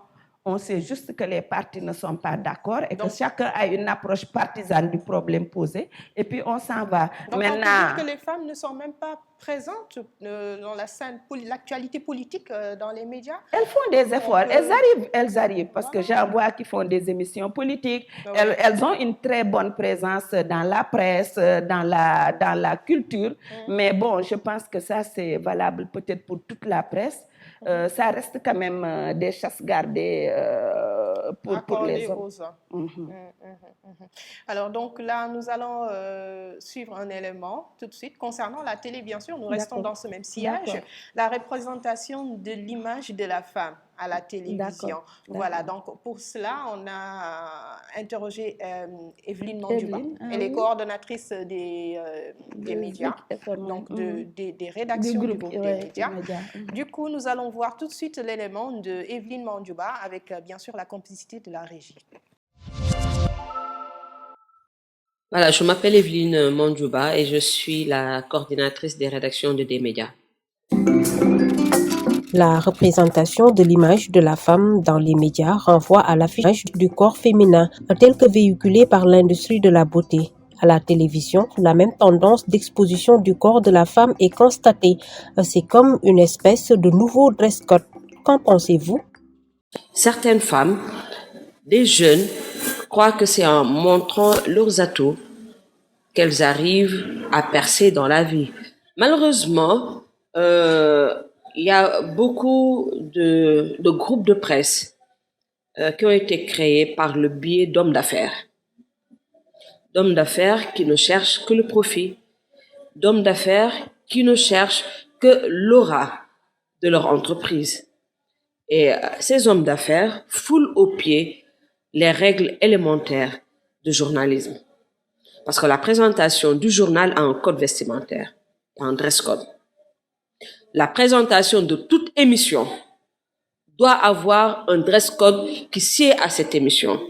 on sait juste que les partis ne sont pas d'accord et que chacun a une approche partisane du problème posé et puis on s'en va. Donc maintenant, on peut dire que les femmes ne sont même pas présentes dans l'actualité politique dans les médias? Elles font des efforts, elles arrivent parce que j'en vois qui font des émissions politiques. Elles ont une très bonne présence dans la presse, dans la culture. Mais bon, je pense que ça c'est valable peut-être pour toute la presse. Ça reste quand même des chasses gardées pour les hommes. Aux hommes. Alors donc là, nous allons suivre un élément tout de suite concernant la télé, bien sûr. Nous restons dans ce même sillage. La représentation de l'image de la femme à la télévision. Voilà, donc pour cela, on a interrogé Evelyne Mandjouba. Elle est coordonnatrice des médias, donc des rédactions du groupe des médias. Du coup, nous allons voir tout de suite l'élément de Evelyne Mandjouba avec bien sûr la complicité de la régie. Voilà, je m'appelle Evelyne Mandjouba et je suis la coordinatrice des rédactions de des médias. La représentation de l'image de la femme dans les médias renvoie à l'affichage du corps féminin tel que véhiculé par l'industrie de la beauté. À la télévision, la même tendance d'exposition du corps de la femme est constatée. C'est comme une espèce de nouveau dress code. Qu'en pensez-vous? Certaines femmes, des jeunes, croient que c'est en montrant leurs atouts qu'elles arrivent à percer dans la vie. Malheureusement, il y a beaucoup de groupes de presse qui ont été créés par le biais d'hommes d'affaires. D'hommes d'affaires qui ne cherchent que le profit. D'hommes d'affaires qui ne cherchent que l'aura de leur entreprise. Et ces hommes d'affaires foulent aux pieds les règles élémentaires du journalisme. Parce que la présentation du journal a un code vestimentaire, un dress code. La présentation de toute émission doit avoir un dress code qui sied à cette émission.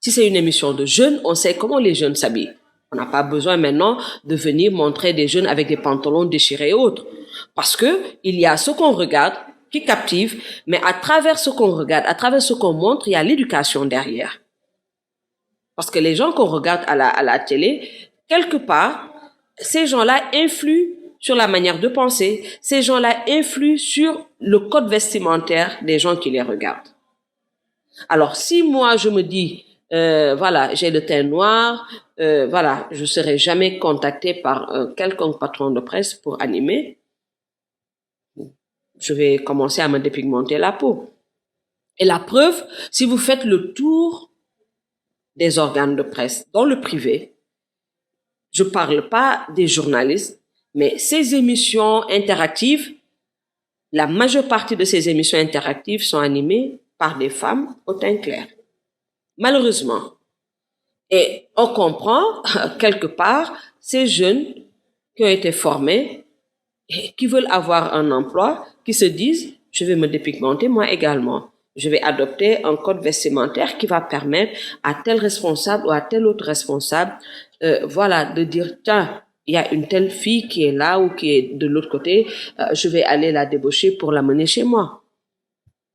Si c'est une émission de jeunes, on sait comment les jeunes s'habillent. On n'a pas besoin maintenant de venir montrer des jeunes avec des pantalons déchirés et autres. Parce que il y a ce qu'on regarde qui captive, mais à travers ce qu'on regarde, à travers ce qu'on montre, il y a l'éducation derrière. Parce que les gens qu'on regarde à la télé, quelque part, ces gens-là influent sur la manière de penser. Ces gens-là influent sur le code vestimentaire des gens qui les regardent. Alors, si moi, je me dis, voilà, j'ai le teint noir, voilà, je serai jamais contacté par quelconque patron de presse pour animer, je vais commencer à me dépigmenter la peau. Et la preuve, si vous faites le tour des organes de presse dans le privé, je parle pas des journalistes, mais ces émissions interactives, la majeure partie de ces émissions interactives sont animées par des femmes au teint clair. Malheureusement. Et on comprend, quelque part, ces jeunes qui ont été formés, et qui veulent avoir un emploi, qui se disent, je vais me dépigmenter moi également. Je vais adopter un code vestimentaire qui va permettre à tel responsable ou à tel autre responsable, voilà, de dire, tiens, il y a une telle fille qui est là ou qui est de l'autre côté, je vais aller la débaucher pour l'amener chez moi.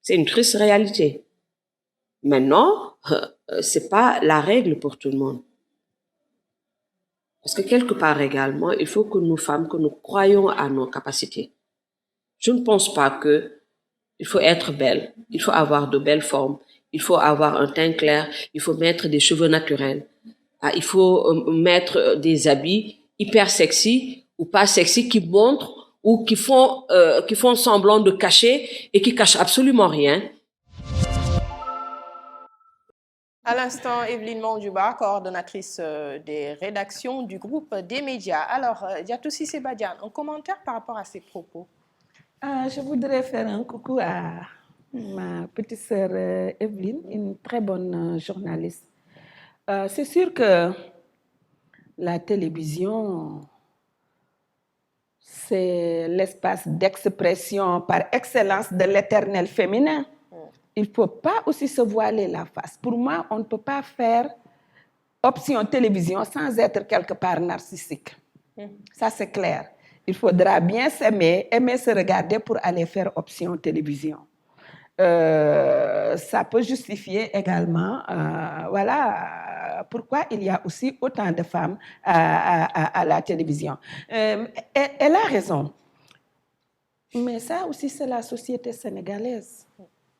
C'est une triste réalité. Maintenant, c'est pas la règle pour tout le monde. Parce que quelque part également, il faut que nous femmes, que nous croyions à nos capacités. Je ne pense pas que il faut être belle, il faut avoir de belles formes, il faut avoir un teint clair, il faut mettre des cheveux naturels, il faut mettre des habits hyper sexy ou pas sexy qui montrent ou qui font semblant de cacher et qui cachent absolument rien. À l'instant, Evelyne Mondjuba, coordonnatrice des rédactions du groupe des médias. Alors, Diatou Cissé Badiane, un commentaire par rapport à ces propos? Je voudrais faire un coucou à ma petite sœur Evelyne, une très bonne journaliste. C'est sûr que la télévision, c'est l'espace d'expression par excellence de l'éternel féminin. Il ne faut pas aussi se voiler la face. Pour moi, on ne peut pas faire option télévision sans être quelque part narcissique. Ça, c'est clair. Il faudra bien s'aimer, aimer se regarder pour aller faire option télévision. Ça peut justifier également, voilà, pourquoi il y a aussi autant de femmes à la télévision. Elle a raison. Mais ça aussi, c'est la société sénégalaise.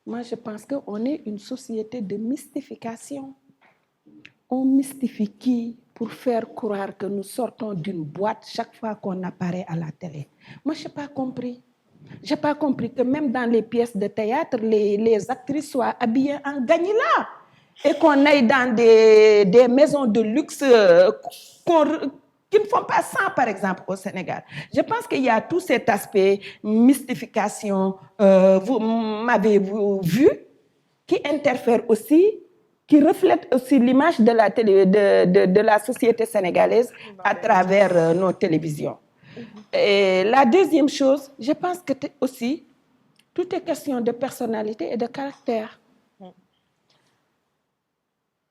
Moi, je pense qu'on est une société de mystification. On mystifie qui pour faire croire que nous sortons d'une boîte chaque fois qu'on apparaît à la télé. Moi, je n'ai pas compris. Je n'ai pas compris que même dans les pièces de théâtre, les actrices soient habillées en ganila et qu'on aille dans des maisons de luxe qui ne font pas ça, par exemple, au Sénégal. Je pense qu'il y a tout cet aspect mystification, vous m'avez-vous vu, qui interfère aussi, qui reflète aussi l'image de la société sénégalaise à travers nos télévisions. Et la deuxième chose, je pense que aussi, tout est question de personnalité et de caractère.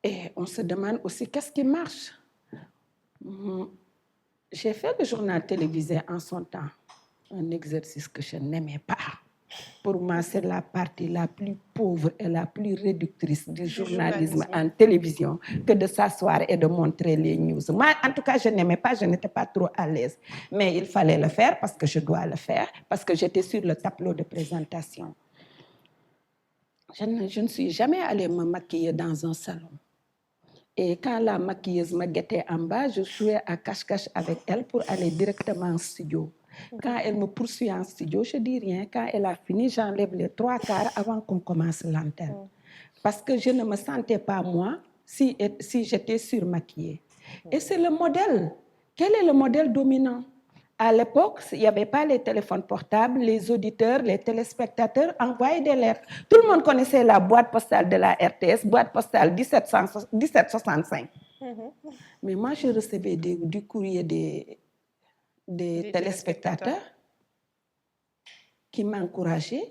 Et on se demande aussi qu'est-ce qui marche. J'ai fait le journal télévisé en son temps, un exercice que je n'aimais pas. Pour moi, c'est la partie la plus pauvre et la plus réductrice du journalisme en télévision que de s'asseoir et de montrer les news. Moi, en tout cas, je n'aimais pas, je n'étais pas trop à l'aise. Mais il fallait le faire parce que je dois le faire, parce que j'étais sur le tableau de présentation. Je ne suis jamais allée me maquiller dans un salon. Et quand la maquilleuse me guettait en bas, je jouais à cache-cache avec elle pour aller directement en studio. Quand elle me poursuit en studio, je dis rien. Quand elle a fini, j'enlève les 3/4 avant qu'on commence l'antenne. Parce que je ne me sentais pas moi si j'étais surmaquillée. Et c'est le modèle. Quel est le modèle dominant? À l'époque, il n'y avait pas les téléphones portables, les auditeurs, les téléspectateurs envoyaient des lettres. Tout le monde connaissait la boîte postale de la RTS, boîte postale 1765. Mais moi, je recevais du courrier des téléspectateurs qui m'encourageaient,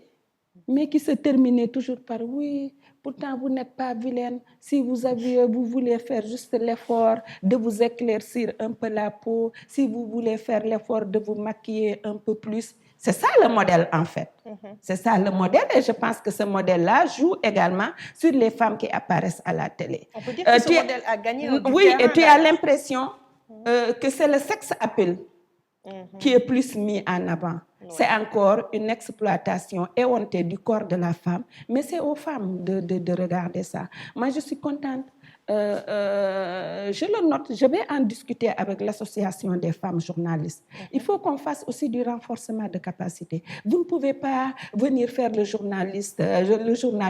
mais qui se terminaient toujours par « oui, pourtant vous n'êtes pas vilaine, si vous voulez faire juste l'effort de vous éclaircir un peu la peau, si vous voulez faire l'effort de vous maquiller un peu plus ». C'est ça le modèle en fait. C'est ça le modèle et je pense que ce modèle-là joue également sur les femmes qui apparaissent à la télé. On peut dire que ce modèle a gagné du Oui, terrain, et tu as l'impression que c'est le sexe appeal qui est plus mis en avant. C'est encore une exploitation éhontée du corps de la femme, mais c'est aux femmes de regarder ça. Moi, je suis contente. Je le note, je vais en discuter avec l'association des femmes journalistes. Il faut qu'on fasse aussi du renforcement de capacité. Vous ne pouvez pas venir faire le journal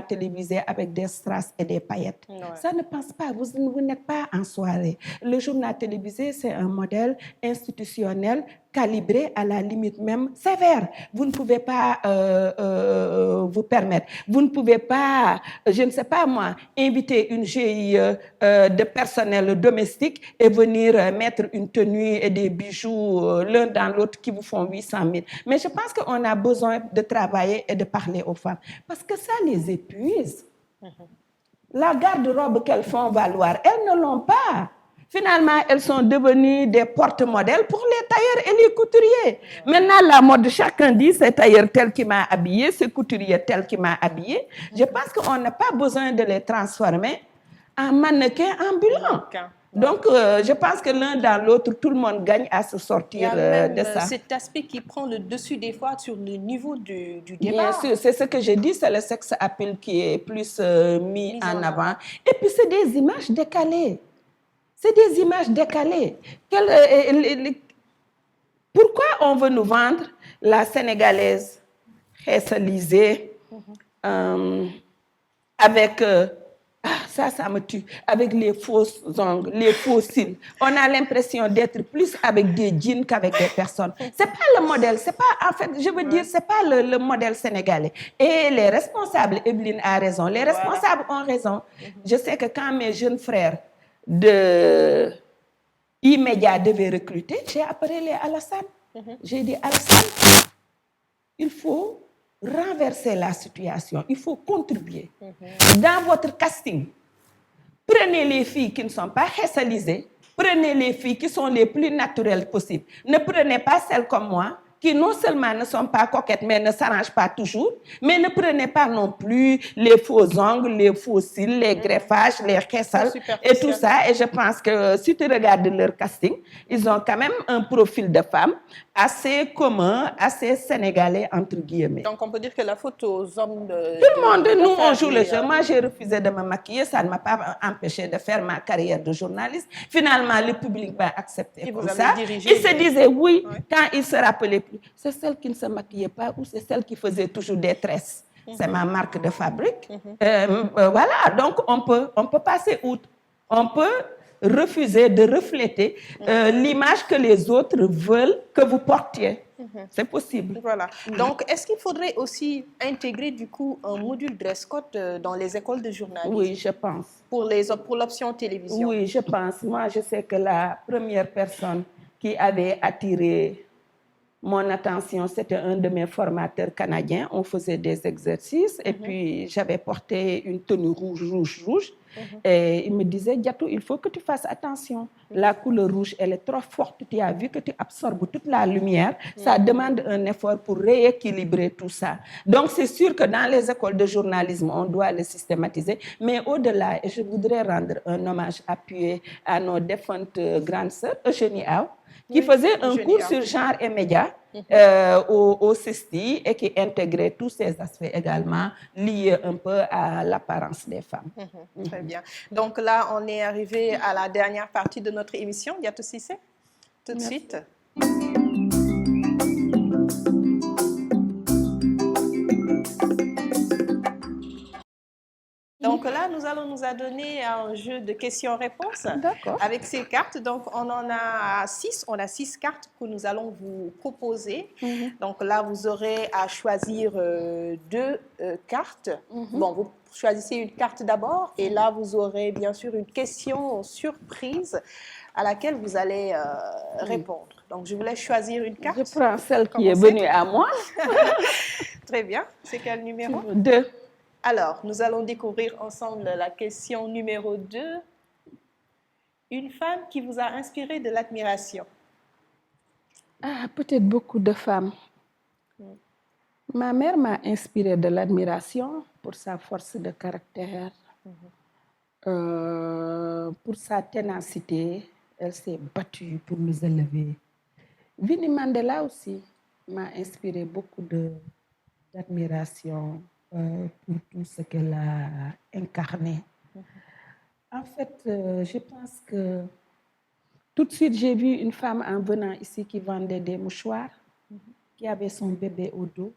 télévisé avec des strass et des paillettes. Ça ne passe pas, vous n'êtes pas en soirée. Le journal télévisé, c'est un modèle institutionnel calibré, à la limite même sévère. Vous ne pouvez pas vous permettre. Vous ne pouvez pas, je ne sais pas moi, inviter une GIE de personnel domestique et venir mettre une tenue et des bijoux l'un dans l'autre qui vous font 800 000. Mais je pense qu'on a besoin de travailler et de parler aux femmes parce que ça les épuise. La garde-robe qu'elles font valoir, elles ne l'ont pas. Finalement, elles sont devenues des porte-modèles pour les tailleurs et les couturiers. Maintenant, la mode, chacun dit, c'est tailleur tel qui m'a habillé, c'est couturier tel qui m'a habillé. Je pense qu'on n'a pas besoin de les transformer en mannequins ambulants. Donc, je pense que l'un dans l'autre, tout le monde gagne à se sortir de ça. Cet aspect qui prend le dessus des fois sur le niveau du débat. Bien sûr, c'est ce que j'ai dit, c'est le sexe appeal qui est plus mis en avant. Et puis, c'est des images décalées. C'est des images décalées. Pourquoi on veut nous vendre la Sénégalaise xeesalisée avec... ça me tue. Avec les faux ongles, les faux cils. On a l'impression d'être plus avec des jeans qu'avec des personnes. C'est pas le modèle, c'est pas, en fait, je veux dire, c'est pas le modèle sénégalais. Et les responsables, Evelyne a raison, les responsables ont raison. Je sais que quand mes jeunes frères de immédiat devaient recruter, j'ai appelé Alassane. J'ai dit, Alassane, il faut renverser la situation, il faut contribuer. Dans votre casting, prenez les filles qui ne sont pas xeesalisées, prenez les filles qui sont les plus naturelles possibles. Ne prenez pas celles comme moi, qui non seulement ne sont pas coquettes, mais ne s'arrangent pas toujours, mais ne prenez pas non plus les faux ongles, les faux cils, les greffages, les xeesal et tout ça. Et je pense que si tu regardes leur casting, ils ont quand même un profil de femme assez commun, assez sénégalais, entre guillemets. Donc, on peut dire que la faute aux hommes Tout le monde, nous, on joue le jeu. Moi, j'ai refusé de me maquiller. Ça ne m'a pas empêché de faire ma carrière de journaliste. Finalement, le public va accepter comme ça. Il se disait oui, quand il se rappelait plus. C'est celle qui ne se maquillait pas ou c'est celle qui faisait toujours des tresses. C'est ma marque de fabrique. Voilà, donc on peut passer outre. On peut refuser de refléter l'image que les autres veulent que vous portiez. C'est possible. Voilà. Donc, est-ce qu'il faudrait aussi intégrer du coup un module dress code dans les écoles de journalisme? Oui, je pense. Pour l'option télévision? Oui, je pense. Moi, je sais que la première personne qui avait attiré mon attention, c'était un de mes formateurs canadiens. On faisait des exercices et puis j'avais porté une tenue rouge. Et il me disait, Diatou, il faut que tu fasses attention. La couleur rouge, elle est trop forte. Tu as vu que tu absorbes toute la lumière. Ça demande un effort pour rééquilibrer tout ça. Donc, c'est sûr que dans les écoles de journalisme, on doit le systématiser. Mais au-delà, je voudrais rendre un hommage appuyé à nos défuntes grandes sœurs, Eugénie Aw, qui faisait un cours sur genre et médias. au CESTI et qui intégrait tous ces aspects également liés un peu à l'apparence des femmes. Très bien. Donc là, on est arrivé à la dernière partie de notre émission. Diatou Cissé, tout de suite. Donc là, nous allons nous adonner à un jeu de questions-réponses. D'accord. Avec ces cartes. Donc, on en a 6. On a 6 cartes que nous allons vous proposer. Donc là, vous aurez à choisir 2 cartes. Bon, vous choisissez une carte d'abord. Et là, vous aurez bien sûr une question surprise à laquelle vous allez répondre. Donc, je vous laisse choisir une carte. Je prends celle qui est venue à moi. Très bien. C'est quel numéro? 2. Alors, nous allons découvrir ensemble la question numéro 2. Une femme qui vous a inspiré de l'admiration. Ah, peut-être beaucoup de femmes. Ma mère m'a inspiré de l'admiration pour sa force de caractère, pour sa ténacité. Elle s'est battue pour nous élever. Winnie Mandela aussi m'a inspiré beaucoup d'admiration pour tout ce qu'elle a incarné. En fait, je pense que tout de suite, j'ai vu une femme en venant ici qui vendait des mouchoirs, qui avait son bébé au dos.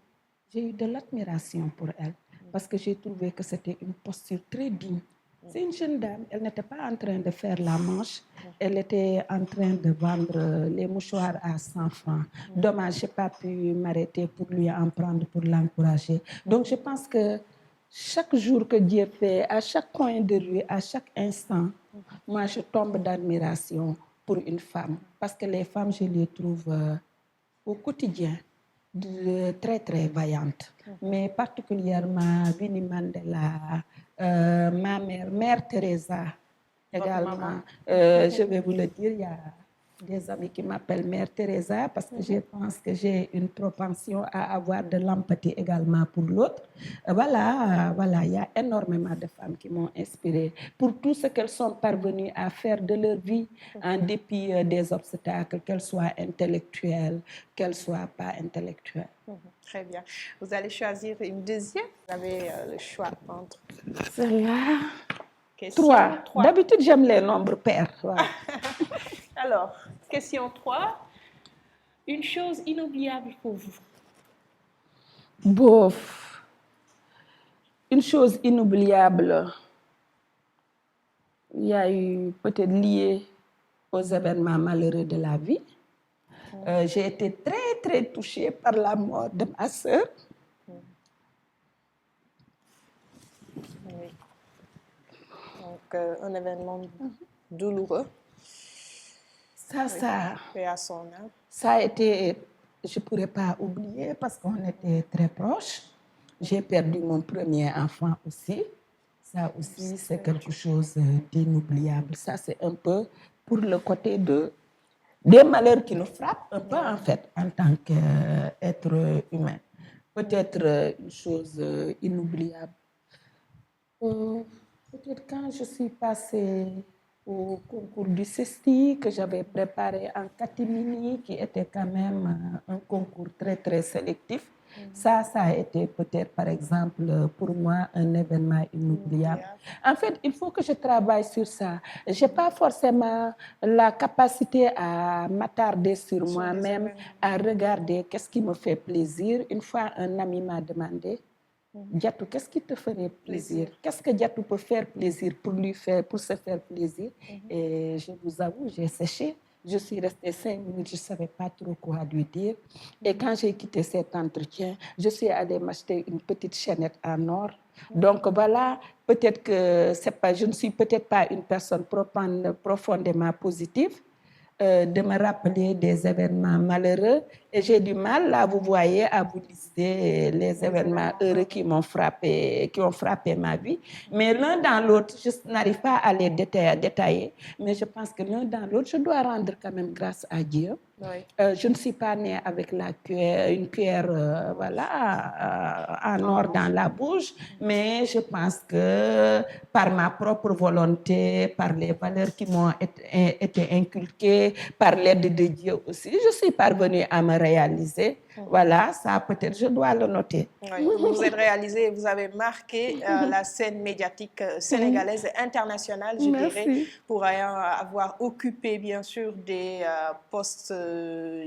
J'ai eu de l'admiration pour elle parce que j'ai trouvé que c'était une posture très digne. C'est une jeune dame, elle n'était pas en train de faire la manche, elle était en train de vendre les mouchoirs à 100 francs. Dommage, je n'ai pas pu m'arrêter pour lui en prendre, pour l'encourager. Donc je pense que chaque jour que Dieu fait, à chaque coin de rue, à chaque instant, moi je tombe d'admiration pour une femme. Parce que les femmes, je les trouve au quotidien très très vaillantes. Mais particulièrement Winnie Mandela, ma mère, Mère Teresa également. Je vais vous le dire, il y a des amis qui m'appellent Mère Teresa parce que je pense que j'ai une propension à avoir de l'empathie également pour l'autre. Voilà, il y a énormément de femmes qui m'ont inspirée pour tout ce qu'elles sont parvenues à faire de leur vie en dépit des obstacles, qu'elles soient intellectuelles, qu'elles ne soient pas intellectuelles. Très bien. Vous allez choisir une deuxième. Vous avez le choix entre celle-là. Question 3. D'habitude, j'aime les nombres pairs. Voilà. Alors, question 3. Une chose inoubliable pour vous. Bof. Une chose inoubliable. Il y a eu peut-être lié aux événements malheureux de la vie. J'ai été très, très touchée par la mort de ma sœur. Oui. Donc, un événement douloureux. Ça a été, je ne pourrais pas oublier parce qu'on était très proches. J'ai perdu mon premier enfant aussi. Ça aussi, c'est quelque chose d'inoubliable. Ça, c'est un peu pour le côté des malheurs qui nous frappent, un peu en fait, en tant qu'être humain. Peut-être une chose inoubliable. Peut-être quand je suis passée au concours du CESTI que j'avais préparé en catimini, qui était quand même un concours très, très sélectif. Ça a été peut-être, par exemple, pour moi, un événement inoubliable. En fait, il faut que je travaille sur ça. Je n'ai pas forcément la capacité à m'attarder sur moi-même, à regarder qu'est-ce qui me fait plaisir. Une fois, un ami m'a demandé, Diatou, qu'est-ce qui te ferait plaisir? Qu'est-ce que Diatou peut faire plaisir pour se faire plaisir? Et je vous avoue, j'ai séché. Je suis restée 5 minutes, je ne savais pas trop quoi lui dire. Et quand j'ai quitté cet entretien, je suis allée m'acheter une petite chaînette en or. Donc voilà, peut-être que je ne suis peut-être pas une personne profondément positive, de me rappeler des événements malheureux. Et j'ai du mal, là, vous voyez, à vous lister les événements heureux qui ont frappé ma vie. Mais l'un dans l'autre, je n'arrive pas à les détailler. Mais je pense que l'un dans l'autre, je dois rendre quand même grâce à Dieu. Oui. Je ne suis pas née avec une cuillère en or dans la bouche, mais je pense que par ma propre volonté, par les valeurs qui m'ont été inculquées, par l'aide de Dieu aussi, je suis parvenue à me réalisé. Voilà, ça peut-être je dois le noter. Oui, vous vous êtes réalisé, vous avez marqué la scène médiatique sénégalaise et internationale, je dirais, pour avoir occupé bien sûr des postes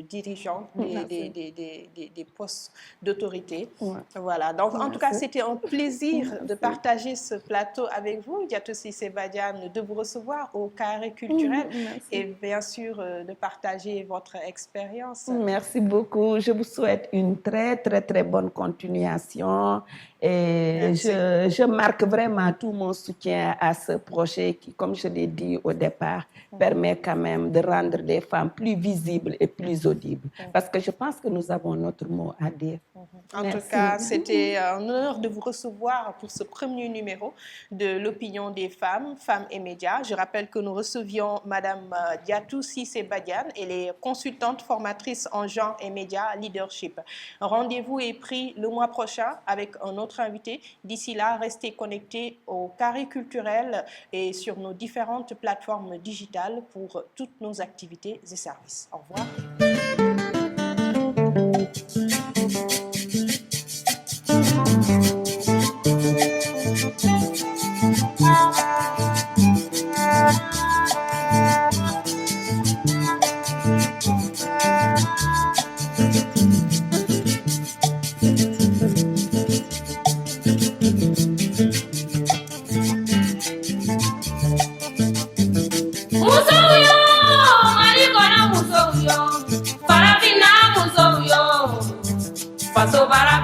dirigeants, des postes d'autorité. Voilà, donc en tout cas, c'était un plaisir de partager ce plateau avec vous, Diatou Cissé Badiane, de vous recevoir au Carré culturel et bien sûr de partager votre expérience. Merci beaucoup. Je vous souhaite une très, très, très bonne continuation. Et je marque vraiment tout mon soutien à ce projet qui, comme je l'ai dit au départ, permet quand même de rendre les femmes plus visibles et plus audibles. Parce que je pense que nous avons notre mot à dire. En tout cas, c'était un honneur de vous recevoir pour ce premier numéro de l'opinion des femmes, femmes et médias. Je rappelle que nous recevions Madame Diatou Cissé Badiane, elle est consultante formatrice en genre et médias leadership. Rendez-vous est pris le mois prochain avec un autre invité. D'ici là, restez connectés au Carré culturel et sur nos différentes plateformes digitales pour toutes nos activités et services. Au revoir. Paso para